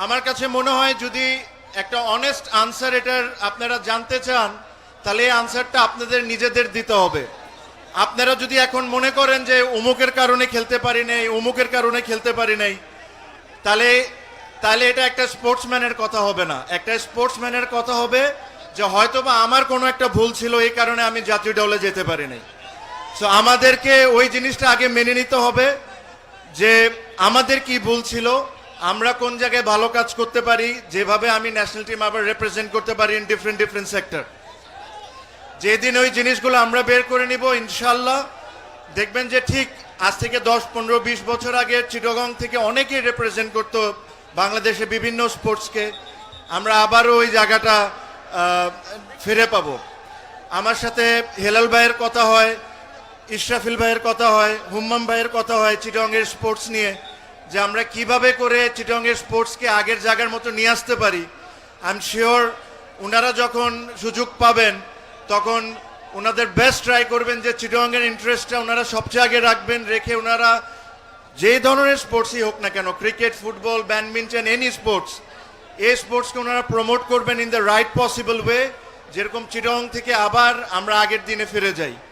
আমার কাছে মনে হয় যদি একটা অনেস্ট আনসার এটার আপনারা জানতে চান তাহলে এই আনসারটা আপনাদের নিজেদের দিতে হবে। আপনারা যদি এখন মনে করেন যে অমুকের কারণে খেলতে পারি নাই, অমুকের কারণে খেলতে পারি নাই, তাহলে তাহলে এটা একটা স্পোর্টসম্যানের কথা হবে না। একটা স্পোর্টসম্যানের কথা হবে যে হয়তোবা আমার কোনো একটা ভুল ছিল, এই কারণে আমি জাতীয় দলে যেতে পারি নাই। সো আমাদেরকে ওই জিনিসটা আগে মেনে নিতে হবে যে আমাদের কি ভুল ছিল, আমরা কোন জায়গায় ভালো কাজ করতে পারি, যেভাবে আমি ন্যাশনাল টিম আবার রিপ্রেজেন্ট করতে পারি ইন ডিফারেন্ট ডিফারেন্ট সেক্টর। যেদিন ওই জিনিসগুলো আমরা বের করে নিব ইনশাল্লাহ দেখবেন যে ঠিক আজ থেকে 10, 15, 20 বছর আগে চিটাগং থেকে অনেকেই রিপ্রেজেন্ট করতো বাংলাদেশে বিভিন্ন স্পোর্টসকে, আমরা আবারও ওই জায়গাটা ফিরে পাবো। আমার সাথে হেলাল ভাইয়ের কথা হয়, ইশরাফিল ভাইয়ের কথা হয়, হুম্মাম ভাইয়ের কথা হয় চিটাগংয়ের স্পোর্টস নিয়ে, যে আমরা কিভাবে করে চিটাগংয়ের স্পোর্টসকে আগের জায়গার মতো নিয়ে আসতে পারি। আই এম শিওর ওনারা যখন সুযোগ পাবেন তখন ওনাদের বেস্ট ট্রাই করবেন যে চিটাগংয়ের ইন্টারেস্টটা ওনারা সবচেয়ে আগে রাখবেন, রেখে ওনারা যে ধরনের স্পোর্টসই হোক না কেন, cricket, football, badminton, any sports, এই স্পোর্টসকে ওনারা প্রমোট করবেন in the right possible way, যেরকম চিটাগং থেকে আবার আমরা আগের দিনে ফিরে যাই।